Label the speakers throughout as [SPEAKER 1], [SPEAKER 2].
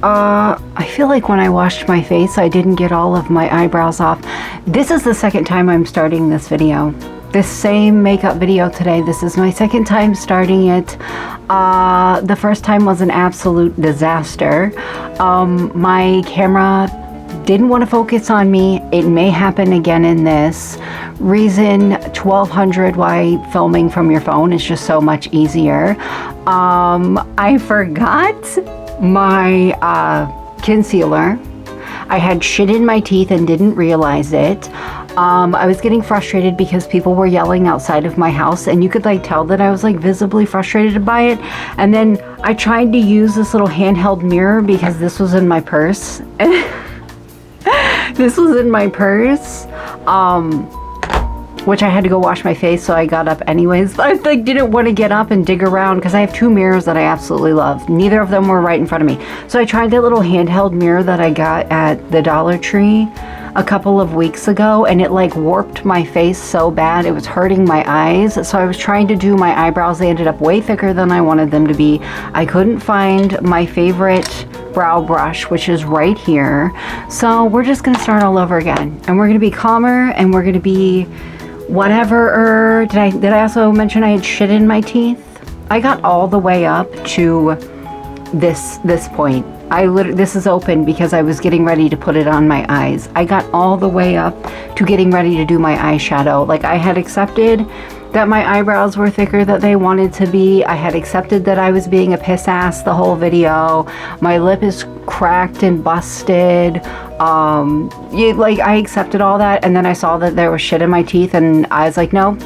[SPEAKER 1] I feel like when I washed my face, I didn't get all of my eyebrows off. This is the second time I'm starting this video. This same makeup video today. This is my second time starting it. The first time was an absolute disaster. My camera didn't want to focus on me. It may happen again in this. Reason 1200 why filming from your phone is just so much easier. I forgot my concealer. I had shit in my teeth and didn't realize it. I was getting frustrated because people were yelling outside of my house, and you could like tell that I was like visibly frustrated by it. And then I tried to use this little handheld mirror because this was in my purse. This was in my purse, which I had to go wash my face, so I got up anyways. But I like didn't want to get up and dig around because I have two mirrors that I absolutely love. Neither of them were right in front of me. So I tried that little handheld mirror that I got at the Dollar Tree a couple of weeks ago, and it like warped my face so bad. It was hurting my eyes. So I was trying to do my eyebrows. They ended up way thicker than I wanted them to be. I couldn't find my favorite brow brush, which is right here. So we're just gonna start all over again, and we're gonna be calmer, and we're gonna be whatever. Did I also mention I had shit in my teeth? I got all the way up to this point. This is open because I was getting ready to put it on my eyes. I got all the way up to getting ready to do my eyeshadow. Like, I had accepted that my eyebrows were thicker than they wanted to be. I had accepted that I was being a piss ass the whole video. My lip is cracked and busted. Like, I accepted all that, and then I saw that there was shit in my teeth, and I was like, no.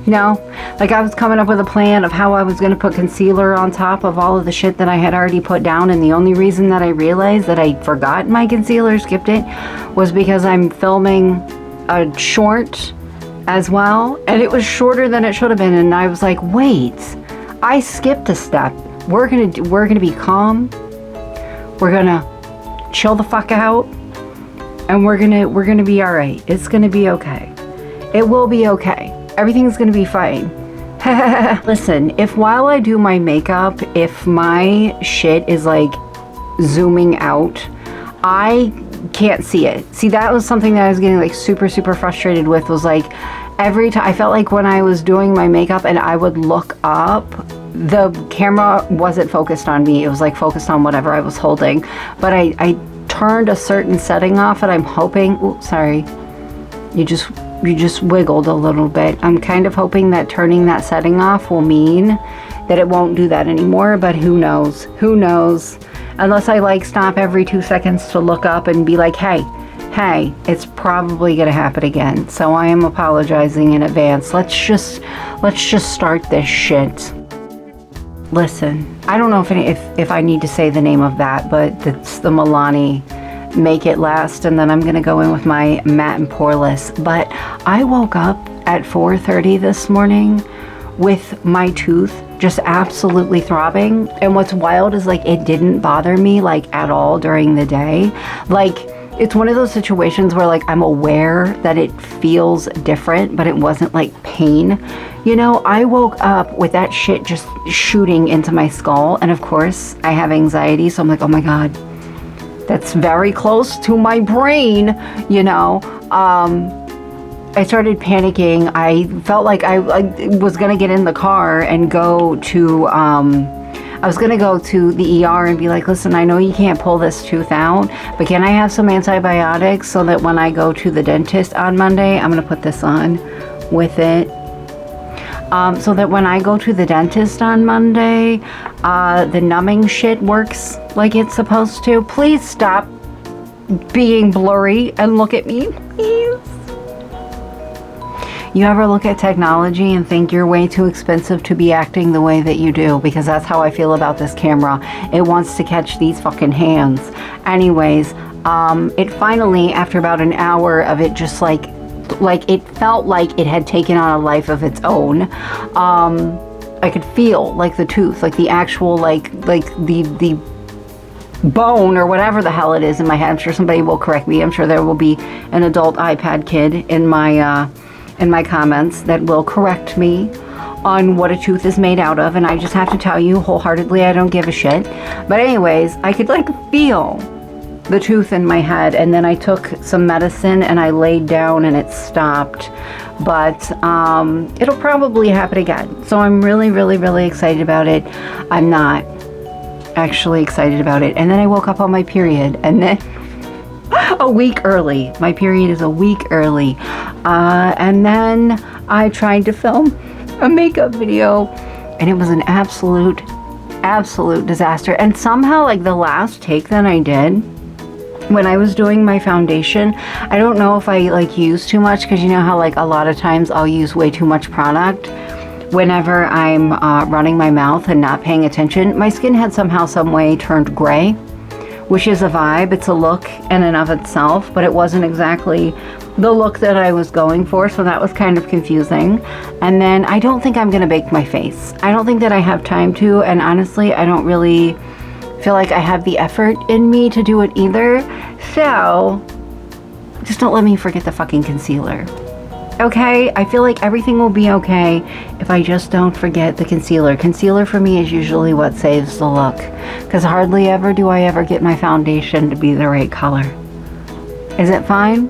[SPEAKER 1] Like, I was coming up with a plan of how I was going to put concealer on top of all of the shit that I had already put down, and the only reason that I realized that I forgot my concealer, skipped it, was because I'm filming a short as well, and it was shorter than it should have been, and I was like, wait, I skipped a step. We're gonna be calm. We're gonna chill the fuck out, and we're gonna be all right. It's gonna be okay. It will be okay. Everything's gonna be fine. Listen, if while I do my makeup, if my shit is like zooming out, I can't see it. See, that was something that I was getting like super frustrated with, was like every time I felt like when I was doing my makeup and I would look up, the camera wasn't focused on me. It was like focused on whatever I was holding. But I turned a certain setting off, and I'm hoping, oops, sorry, you just wiggled a little bit. I'm kind of hoping that turning that setting off will mean that it won't do that anymore, but who knows? Who knows? Unless I like stop every 2 seconds to look up and be like, hey, it's probably gonna happen again. So I am apologizing in advance. Let's just start this shit. Listen, I don't know if I need to say the name of that, but it's the Milani Make It Last, and then I'm gonna go in with my matte and poreless. But I woke up at 4:30 this morning with my tooth just absolutely throbbing, and what's wild is like it didn't bother me like at all during the day. Like, it's one of those situations where like I'm aware that it feels different, but it wasn't like pain. You know, I woke up with that shit just shooting into my skull, and of course I have anxiety, so I'm like, oh my god, that's very close to my brain, you know. I started panicking. I felt like I was gonna get in the car and go to, I was gonna go to the ER and be like, listen, I know you can't pull this tooth out, but can I have some antibiotics so that when I go to the dentist on Monday, I'm gonna put this on with it. So that when I go to the dentist on Monday, the numbing shit works like it's supposed to. Please stop being blurry and look at me, please. You ever look at technology and think you're way too expensive to be acting the way that you do? Because that's how I feel about this camera. It wants to catch these fucking hands. Anyways, it finally, after about an hour of it just like it felt like it had taken on a life of its own. I could feel like the tooth, like the actual like the bone or whatever the hell it is in my head. I'm sure somebody will correct me. I'm sure there will be an adult iPad kid in my comments that will correct me. on what a tooth is made out of, and I just have to tell you wholeheartedly, I don't give a shit. But anyways, I could like feel the tooth in my head, and then I took some medicine and I laid down and it stopped. But it'll probably happen again. So I'm really, really, really excited about it. I'm not actually excited about it. And then I woke up on my period, and then a week early. My period is a week early. And then I tried to film a makeup video, and it was an absolute disaster. And somehow, like, the last take that I did when I was doing my foundation, I don't know if I like used too much, because you know how like a lot of times I'll use way too much product whenever I'm running my mouth and not paying attention. My skin had somehow some way turned gray, which is a vibe. It's a look in and of itself, but it wasn't exactly the look that I was going for, so that was kind of confusing. And then I don't think I'm gonna bake my face. I don't think that I have time to, and honestly, I don't really feel like I have the effort in me to do it either. So just don't let me forget the fucking concealer. Okay? I feel like everything will be okay if I just don't forget the concealer. Concealer for me is usually what saves the look, because hardly ever do I ever get my foundation to be the right color. Is it fine?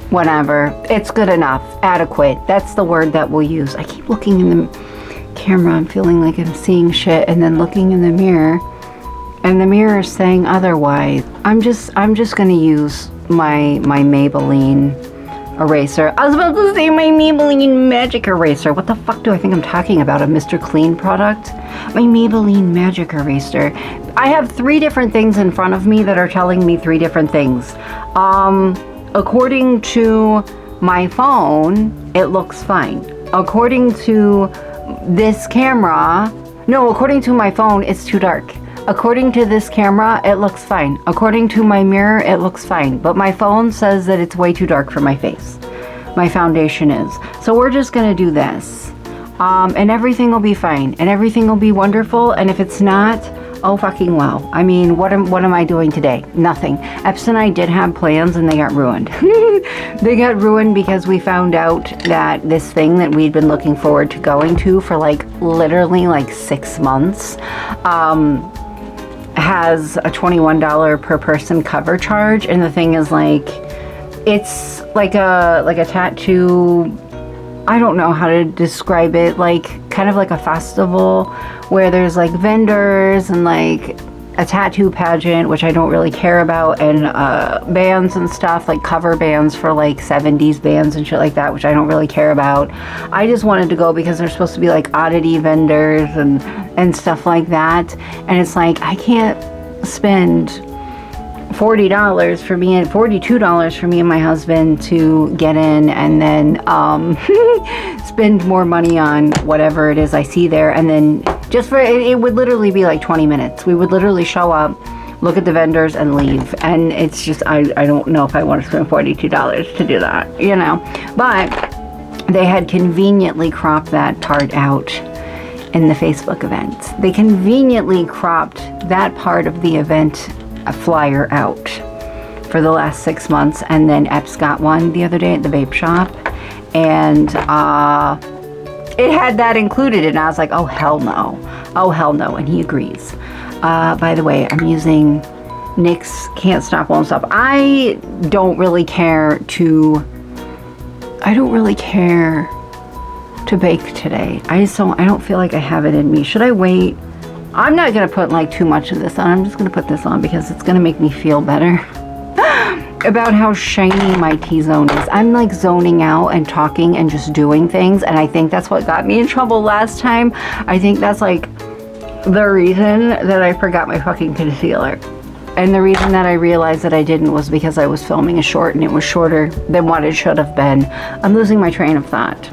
[SPEAKER 1] Whatever. It's good enough. Adequate. That's the word that we'll use. I keep looking in the camera. I'm feeling like I'm seeing shit, and then looking in the mirror, and the mirror is saying otherwise. I'm just gonna use my Maybelline eraser. I was about to say my Maybelline Magic Eraser. What the fuck do I think I'm talking about? A Mr. Clean product? My Maybelline Magic Eraser. I have 3 different things in front of me that are telling me 3 different things. According to my phone, it looks fine. According to this camera, no, according to my phone, it's too dark. According to this camera, it looks fine. According to my mirror, it looks fine. But my phone says that it's way too dark for my face. My foundation is. So we're just gonna do this. And everything will be fine. And everything will be wonderful. And if it's not, oh fucking well. I mean, what am I doing today? Nothing. Epps and I did have plans, and they got ruined. They got ruined because we found out that this thing that we'd been looking forward to going to for like literally like 6 months has a $21 per person cover charge. And the thing is, like, it's like a tattoo, I don't know how to describe it, like kind of like a festival where there's like vendors and like a tattoo pageant, which I don't really care about, and bands and stuff, like cover bands for like 70s bands and shit like that, which I don't really care about. I just wanted to go because there's supposed to be like oddity vendors and stuff like that, and it's like I can't spend $40 for me and $42 for me and my husband to get in, and then spend more money on whatever it is I see there. And then just for it would literally be like 20 minutes. We would literally show up, look at the vendors, and leave. And it's just I don't know if I want to spend $42 to do that, you know. But they had conveniently cropped that part out in the Facebook event. They conveniently cropped that part of the event a flyer out for the last 6 months, and then Epps got one the other day at the vape shop, and it had that included, and I was like, oh hell no, and he agrees. By the way, I'm using NYX Can't Stop Won't Stop. I don't really care to bake today. I don't feel like I have it in me. Should I wait? I'm not going to put like too much of this on. I'm just going to put this on because it's going to make me feel better about how shiny my T-zone is. I'm like zoning out and talking and just doing things, and I think that's what got me in trouble last time. I think that's like the reason that I forgot my fucking concealer. And the reason that I realized that I didn't was because I was filming a short and it was shorter than what it should have been. I'm losing my train of thought.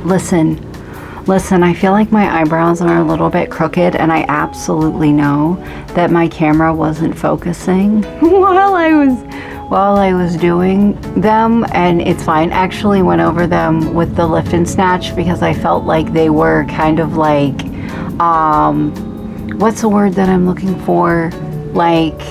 [SPEAKER 1] Listen, I feel like my eyebrows are a little bit crooked, and I absolutely know that my camera wasn't focusing while I was doing them, and it's fine. I actually went over them with the lift and snatch because I felt like they were kind of like, what's the word that I'm looking for? Like,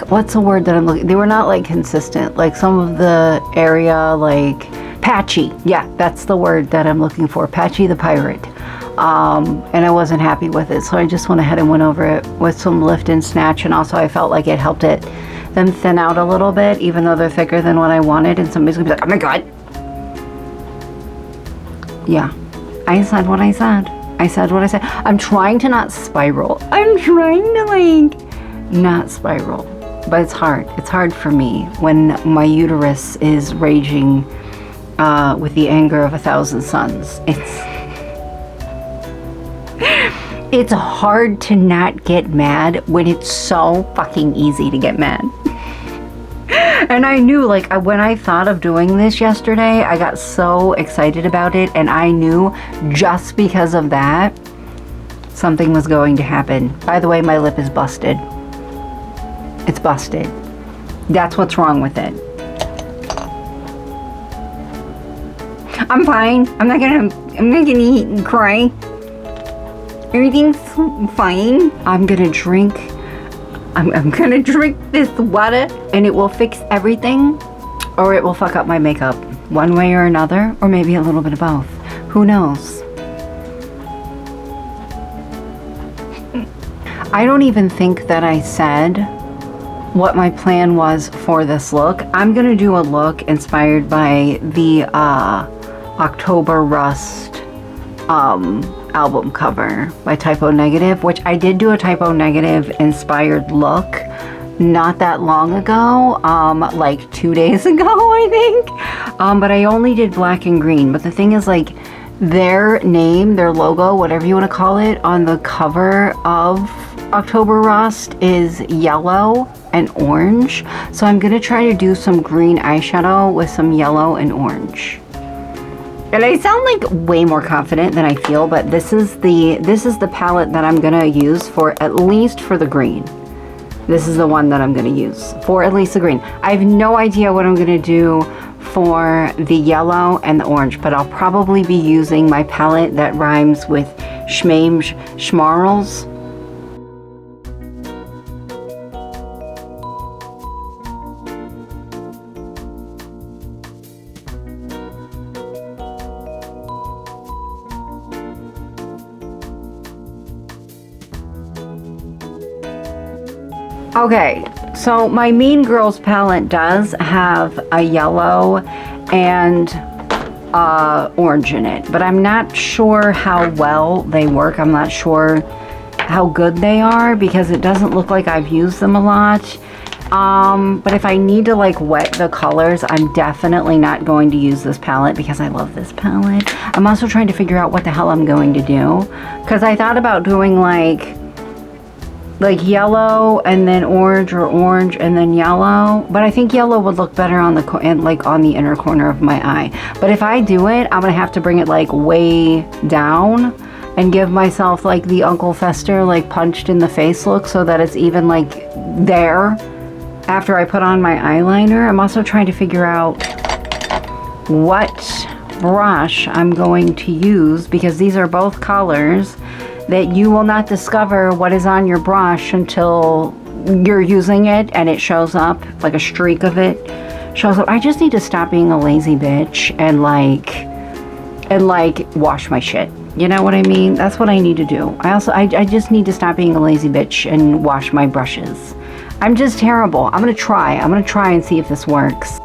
[SPEAKER 1] what's the word that I'm looking? They were not like consistent. Like some of the area, like patchy. Yeah, that's the word that I'm looking for. Patchy the pirate. And I wasn't happy with it, so I just went ahead and went over it with some lift and snatch, and also I felt like it helped them thin out a little bit, even though they're thicker than what I wanted, and somebody's gonna be like, oh my god. Yeah, I said what I said. I said what I said. I'm trying to not spiral. I'm trying to like not spiral, but it's hard. It's hard for me when my uterus is raging with the anger of 1,000 suns. It's hard to not get mad when it's so fucking easy to get mad. And I knew, like, when I thought of doing this yesterday, I got so excited about it, and I knew just because of that, something was going to happen. By the way, my lip is busted. It's busted. That's what's wrong with it. I'm fine. I'm not gonna eat and cry. Everything's fine. I'm gonna drink this water, and it will fix everything, or it will fuck up my makeup one way or another, or maybe a little bit of both. Who knows? I don't even think that I said what my plan was for this look. I'm gonna do a look inspired by the October Rust album cover by Typo Negative, which I did do a Typo Negative inspired look not that long ago, like 2 days ago, I think, but I only did black and green. But the thing is, like, their name, their logo, whatever you want to call it, on the cover of October Rust is yellow and orange, so I'm gonna try to do some green eyeshadow with some yellow and orange. And I sound like way more confident than I feel, but this is the palette that I'm gonna use for at least for the green. This is the one that I'm gonna use for at least the green. I have no idea what I'm gonna do for the yellow and the orange, but I'll probably be using my palette that rhymes with Schmames Schmarls. Okay, so my Mean Girls palette does have a yellow and orange in it, but I'm not sure how well they work. I'm not sure how good they are because it doesn't look like I've used them a lot. But if I need to like wet the colors, I'm definitely not going to use this palette because I love this palette. I'm also trying to figure out what the hell I'm going to do, because I thought about doing like yellow and then orange, or orange and then yellow, but I think yellow would look better on the on the inner corner of my eye. But if I do it, I'm gonna have to bring it like way down and give myself like the Uncle Fester like punched in the face look, so that it's even like there after I put on my eyeliner. I'm also trying to figure out what brush I'm going to use, because these are both colors that you will not discover what is on your brush until you're using it and it shows up, like a streak of it shows up. I just need to stop being a lazy bitch and like wash my shit. You know what I mean? That's what I need to do. I just need to stop being a lazy bitch and wash my brushes. I'm just terrible. I'm gonna try and see if this works.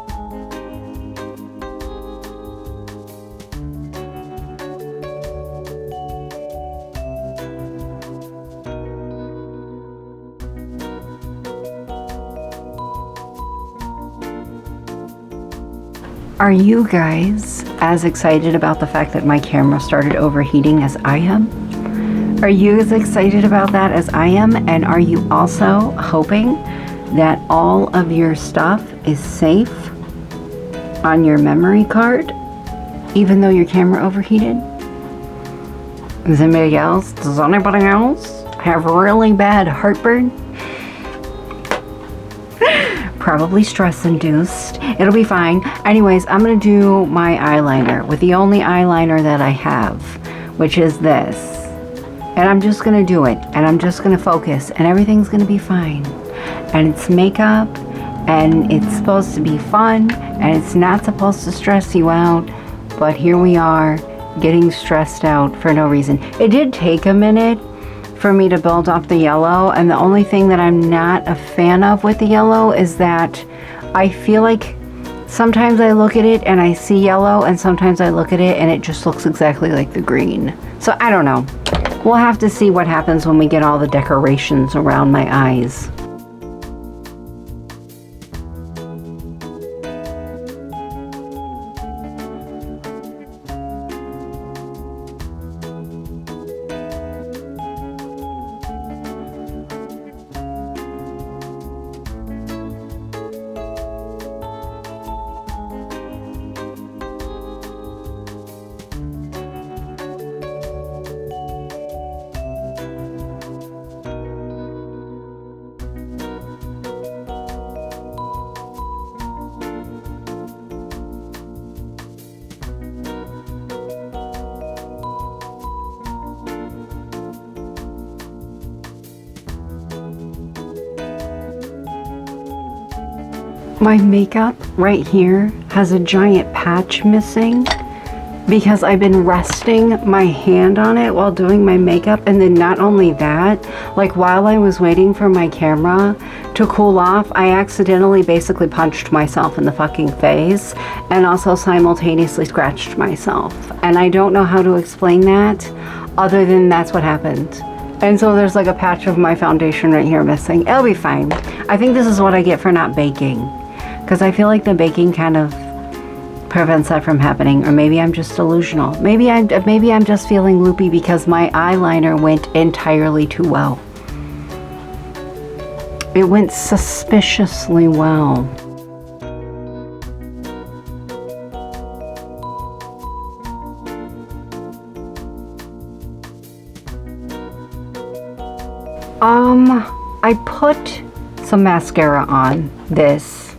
[SPEAKER 1] Are you guys as excited about the fact that my camera started overheating as I am? Are you as excited about that as I am? And are you also hoping that all of your stuff is safe on your memory card, even though your camera overheated? Does anybody else? Does anybody else have really bad heartburn? Probably stress-induced. It'll be fine. Anyways, I'm going to do my eyeliner with the only eyeliner that I have, which is this. And I'm just going to do it. And I'm just going to focus. And everything's going to be fine. And it's makeup. And it's supposed to be fun. And it's not supposed to stress you out. But here we are, getting stressed out for no reason. It did take a minute for me to build up the yellow, and the only thing that I'm not a fan of with the yellow is that I feel like sometimes I look at it and I see yellow, and sometimes I look at it and it just looks exactly like the green. So I don't know. We'll have to see what happens when we get all the decorations around my eyes. My makeup right here has a giant patch missing because I've been resting my hand on it while doing my makeup. And then not only that, like while I was waiting for my camera to cool off, I accidentally basically punched myself in the fucking face and also simultaneously scratched myself. And I don't know how to explain that other than that's what happened. And so there's like a patch of my foundation right here missing. It'll be fine. I think this is what I get for not baking. Because I feel like the baking kind of prevents that from happening. Or maybe I'm just delusional. Maybe I'm just feeling loopy because my eyeliner went entirely too well. It went suspiciously well. I put some mascara on this,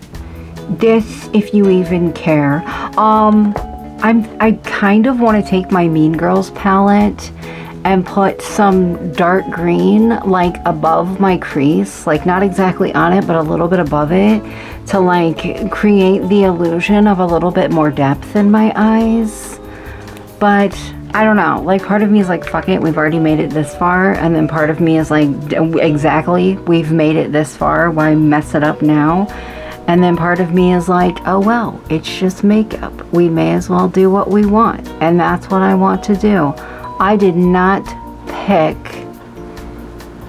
[SPEAKER 1] if you even care. I kind of want to take my Mean Girls palette and put some dark green like above my crease, like not exactly on it but a little bit above it, to like create the illusion of a little bit more depth in my eyes. But I don't know, like part of me is like, fuck it, we've already made it this far. And then part of me is like, exactly, we've made it this far, why mess it up now? And then part of me is like, oh well, it's just makeup, we may as well do what we want. And that's what I want to do. I did not pick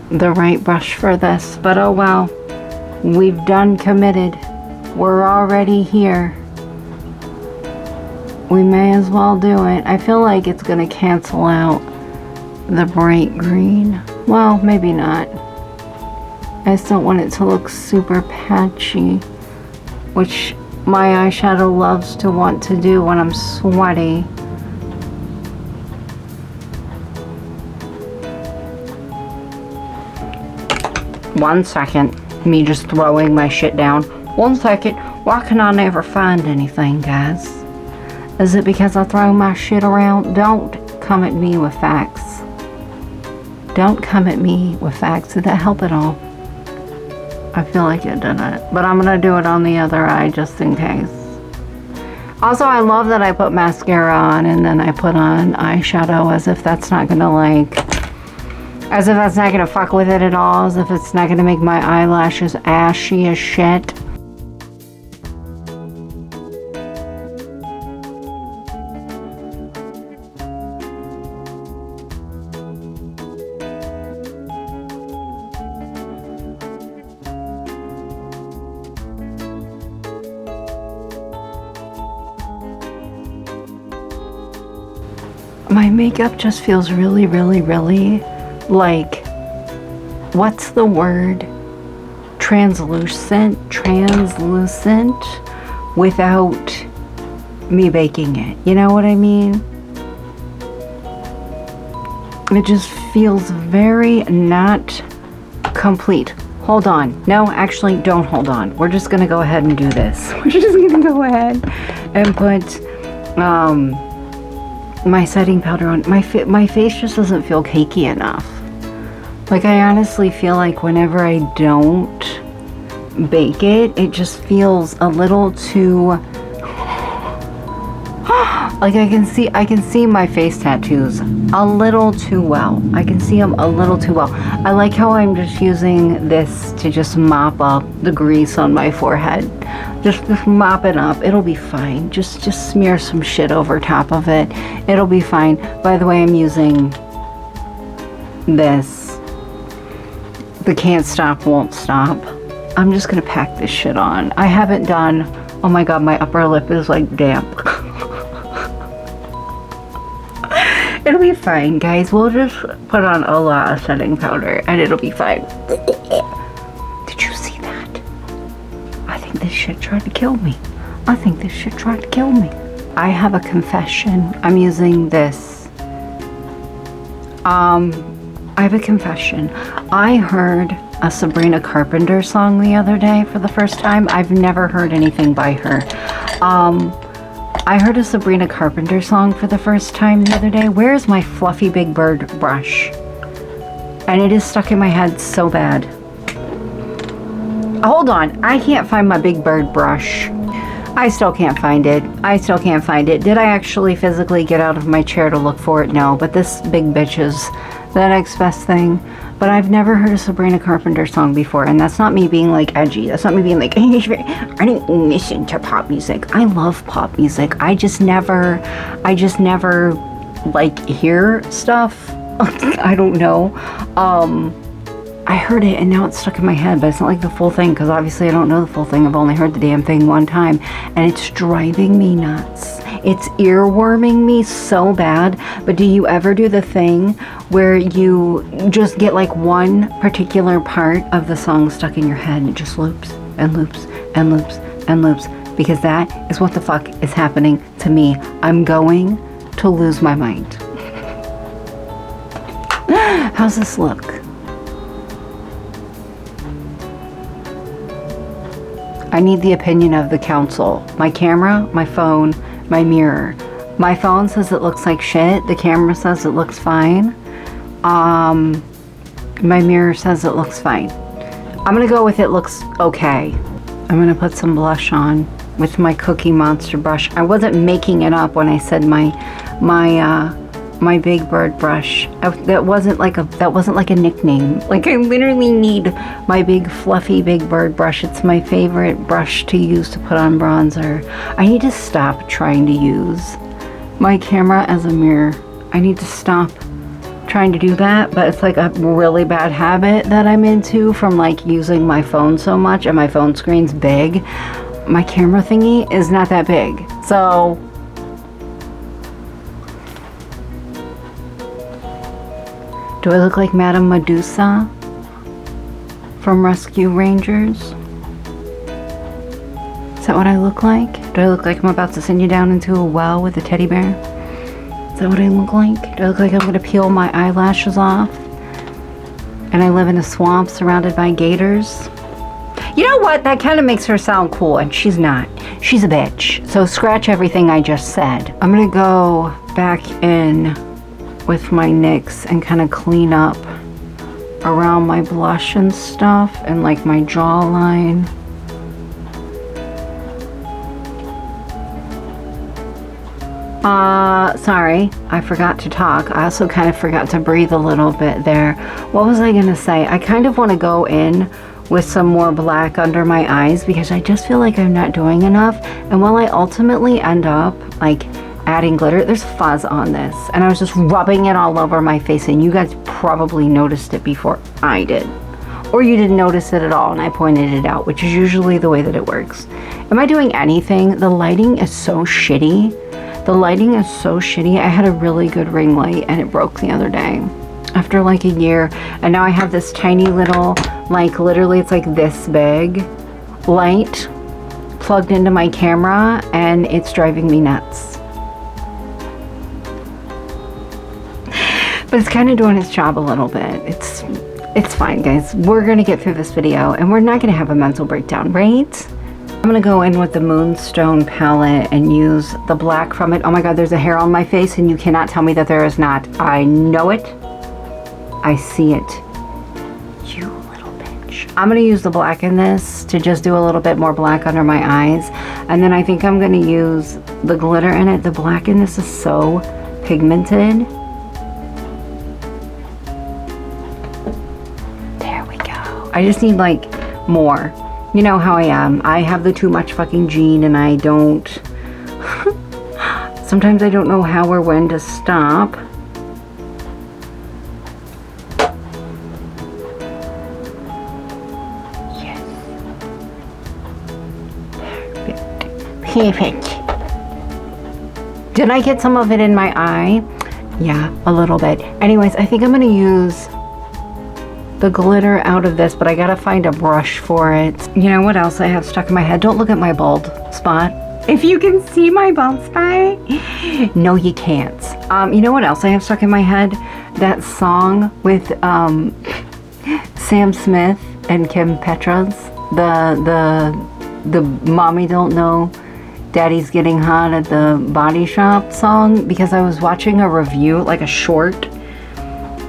[SPEAKER 1] the right brush for this, but oh well, we've done committed. We're already here. We may as well do it. I feel like it's gonna cancel out the bright green. Well, maybe not. I just don't want it to look super patchy, which my eyeshadow loves to want to do when I'm sweaty. One second, me just throwing my shit down. 1 second, why can I never find anything, guys? Is it because I throw my shit around? Don't come at me with facts. Don't come at me with facts. Did that help at all? I feel like it didn't, but I'm gonna do it on the other eye just in case. Also, I love that I put mascara on and then I put on eyeshadow as if that's not gonna as if that's not gonna fuck with it at all, as if it's not gonna make my eyelashes ashy as shit. My makeup just feels really, really, really like, what's the word? Translucent without me baking it. You know what I mean? It just feels very not complete. Hold on. No, actually, don't hold on. We're just going to go ahead and do this. We're just going to go ahead and put my setting powder on. My face just doesn't feel cakey enough. Like, I honestly feel like whenever I don't bake it, it just feels a little too... Like I can see my face tattoos a little too well. I can see them a little too well. I like how I'm just using this to just mop up the grease on my forehead. Just mop it up. It'll be fine. Just smear some shit over top of it. It'll be fine. By the way, I'm using this. The Can't Stop, Won't Stop. I'm just gonna pack this shit on. I haven't done... Oh my god, my upper lip is like damp. It'll be fine, guys. We'll just put on a lot of setting powder and it'll be fine. Did you see that? I think this shit tried to kill me. I think this shit tried to kill me. I have a confession. I'm using this. I have a confession. I heard a Sabrina Carpenter song the other day for the first time. I've never heard anything by her. I heard a Sabrina Carpenter song for the first time the other day. Where's my fluffy Big Bird brush? And it is stuck in my head so bad. Hold on, I can't find my Big Bird brush. I still can't find it. I still can't find it. Did I actually physically get out of my chair to look for it? No, but this big bitch is the next best thing. But I've never heard a Sabrina Carpenter song before, and that's not me being like edgy. That's not me being like, I don't listen to pop music. I love pop music. I just never like hear stuff. I don't know. I heard it and now it's stuck in my head, but it's not like the full thing because obviously I don't know the full thing. I've only heard the damn thing one time and it's driving me nuts. It's earworming me so bad. But do you ever do the thing where you just get like one particular part of the song stuck in your head and it just loops and loops and loops and loops? Because that is what the fuck is happening to me. I'm going to lose my mind. How's this look? I need the opinion of the council. My camera, my phone, my mirror. My phone says it looks like shit. The camera says it looks fine. My mirror says it looks fine. I'm gonna go with it looks okay. I'm gonna put some blush on with my Cookie Monster brush. I wasn't making it up when I said my Big Bird brush. That wasn't like a nickname. Like I literally need my big fluffy Big Bird brush. It's my favorite brush to use to put on bronzer. I need to stop trying to use my camera as a mirror. I need to stop trying to do that, but it's like a really bad habit that I'm into from like using my phone so much, and my phone screen's big. My camera thingy is not that big. So do I look like Madame Medusa from Rescue Rangers? Is that what I look like? Do I look like I'm about to send you down into a well with a teddy bear? Is that what I look like? Do I look like I'm gonna peel my eyelashes off? And I live in a swamp surrounded by gators? You know what? That kind of makes her sound cool, and she's not. She's a bitch. So scratch everything I just said. I'm gonna go back in with my NYX and kind of clean up around my blush and stuff and like my jawline. Sorry, I forgot to talk. I also kind of forgot to breathe a little bit there. What was I gonna say? I kind of want to go in with some more black under my eyes because I just feel like I'm not doing enough. And while I ultimately end up like adding glitter, there's fuzz on this and I was just rubbing it all over my face, and you guys probably noticed it before I did, or you didn't notice it at all and I pointed it out, which is usually the way that it works. Am I doing anything? The lighting is so shitty. The lighting is so shitty. I had a really good ring light and it broke the other day after like a year, and now I have this tiny little, like literally it's like this big light plugged into my camera and it's driving me nuts. But it's kind of doing its job a little bit. It's fine, guys. We're gonna get through this video and we're not gonna have a mental breakdown, right? I'm gonna go in with the Moonstone palette and use the black from it. Oh my god, there's a hair on my face and you cannot tell me that there is not. I know it. I see it. You little bitch. I'm gonna use the black in this to just do a little bit more black under my eyes. And then I think I'm gonna use the glitter in it. The black in this is so pigmented. There we go. I just need like more. You know how I am. I have the too much fucking gene and I don't... Sometimes I don't know how or when to stop. Yes. Perfect. Did I get some of it in my eye? Yeah, a little bit. Anyways, I think I'm gonna use the glitter out of this, but I gotta find a brush for it. You know what else I have stuck in my head? Don't look at my bald spot. If you can see my bald spot. No, you can't. You know what else I have stuck in my head? That song with Sam Smith and Kim Petras. The mommy don't know daddy's getting hot at the body shop song, because I was watching a review, like a short,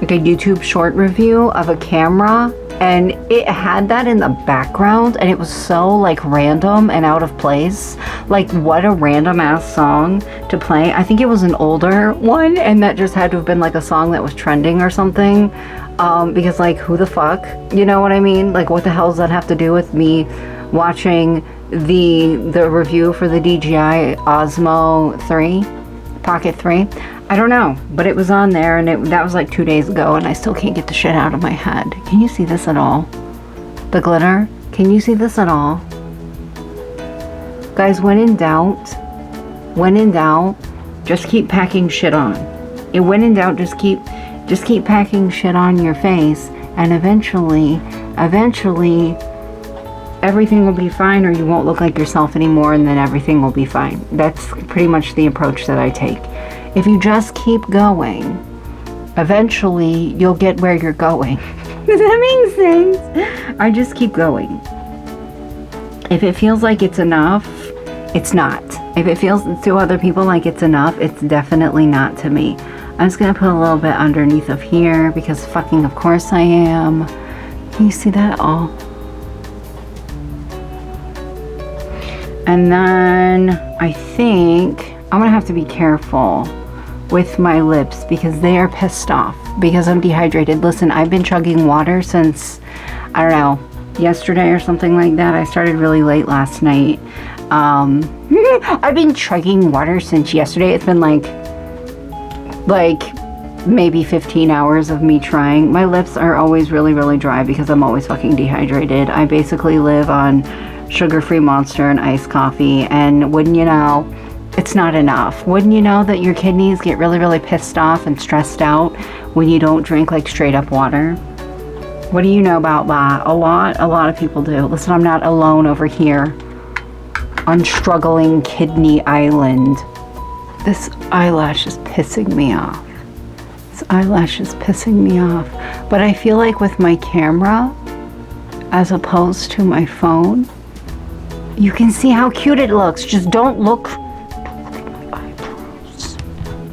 [SPEAKER 1] like a YouTube short review of a camera, and it had that in the background and it was so like random and out of place. Like, what a random ass song to play. I think it was an older one and that just had to have been like a song that was trending or something, because like, who the fuck, you know what I mean? Like, what the hell does that have to do with me watching the review for the DJI Osmo 3 Pocket 3? I don't know, but it was on there and that was like 2 days ago and I still can't get the shit out of my head. Can you see this at all? The glitter? Can you see this at all? Guys, when in doubt, just keep packing shit on. When in doubt, just keep packing shit on your face, and eventually, everything will be fine, or you won't look like yourself anymore, and then everything will be fine. That's pretty much the approach that I take. If you just keep going, eventually you'll get where you're going. Does that make sense? I just keep going. If it feels like it's enough, it's not. If it feels to other people like it's enough, it's definitely not to me. I'm just gonna put a little bit underneath of here because fucking of course I am. Can you see that at all? And then I think I'm gonna have to be careful with my lips because they are pissed off because I'm dehydrated. Listen, I've been chugging water since, I don't know, yesterday or something like that. I started really late last night. I've been chugging water since yesterday. It's been like maybe 15 hours of me trying. My lips are always really, really dry because I'm always fucking dehydrated. I basically live on sugar-free Monster and iced coffee, and wouldn't you know, it's not enough. Wouldn't you know that your kidneys get really, really pissed off and stressed out when you don't drink like straight up water? What do you know about that? A lot of people do. Listen, I'm not alone over here on struggling kidney island. This eyelash is pissing me off. This eyelash is pissing me off. But I feel like with my camera, as opposed to my phone, you can see how cute it looks. Just don't look at my eyebrows.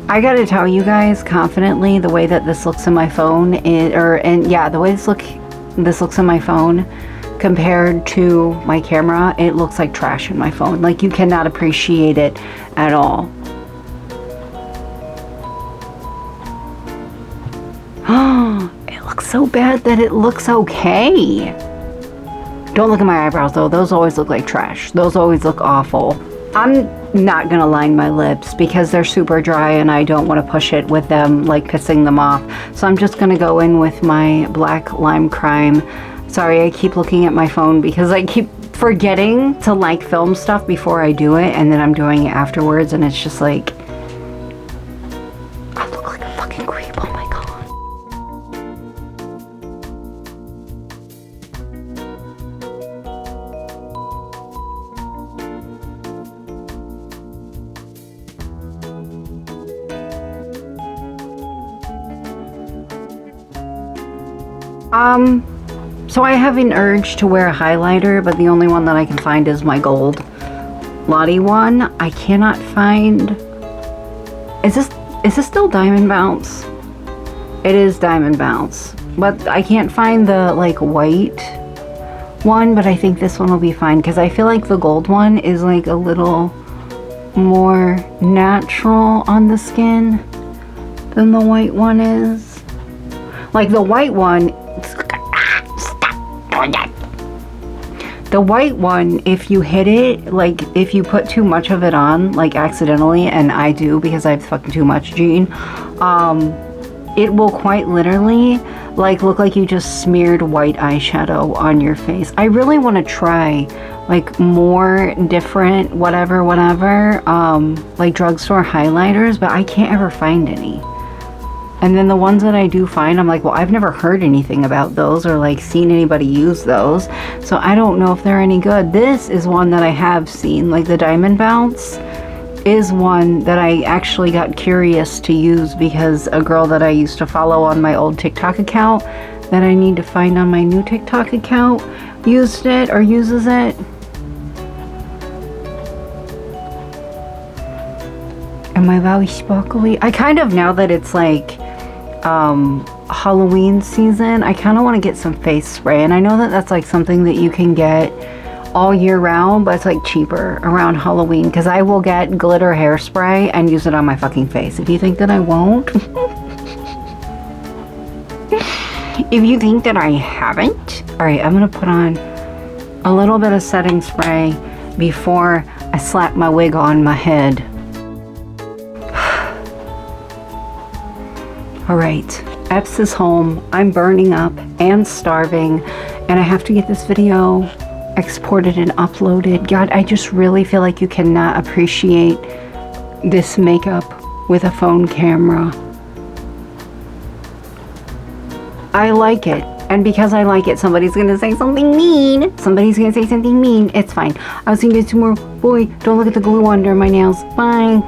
[SPEAKER 1] I gotta tell you guys confidently, the way that this looks in my phone the way this looks in my phone compared to my camera, it looks like trash in my phone. Like, you cannot appreciate it at all. It looks so bad that it looks okay. Don't look at my eyebrows though. Those always look like trash. Those always look awful. I'm not gonna line my lips because they're super dry and I don't want to push it with them like pissing them off. So I'm just gonna go in with my black lime crime. Sorry, I keep looking at my phone because I keep forgetting to like film stuff before I do it, and then I'm doing it afterwards, and it's just like, I look like a fucking creep. Oh my god. So I have an urge to wear a highlighter, but the only one that I can find is my gold Lottie one. I cannot find... Is this still Diamond Bounce? It is Diamond Bounce. But I can't find the, like, white one, but I think this one will be fine, because I feel like the gold one is, like, a little more natural on the skin than the white one is. Like, the white one... Stop doing that! The white one, if you hit it, like, if you put too much of it on, like, accidentally, and I do because I have fucking too much, Gene, it will quite literally, like, look like you just smeared white eyeshadow on your face. I really want to try, like, more different whatever, like, drugstore highlighters, but I can't ever find any. And then the ones that I do find, I'm like, well, I've never heard anything about those or, like, seen anybody use those. So I don't know if they're any good. This is one that I have seen, like the Diamond Bounce is one that I actually got curious to use because a girl that I used to follow on my old TikTok account that I need to find on my new TikTok account used it or uses it. Am I very sparkly? I kind of, now that it's like Halloween season, I kind of want to get some face spray, and I know that that's like something that you can get all year round, but it's like cheaper around Halloween, because I will get glitter hairspray and use it on my fucking face. If you think that I won't, if you think that I haven't, all right, I'm gonna put on a little bit of setting spray before I slap my wig on my head. All right, Epps is home. I'm burning up and starving, and I have to get this video exported and uploaded. God, I just really feel like you cannot appreciate this makeup with a phone camera. I like it, and because I like it, somebody's gonna say something mean. Somebody's gonna say something mean. It's fine. I'll see you guys tomorrow. Boy, don't look at the glue under my nails. Bye.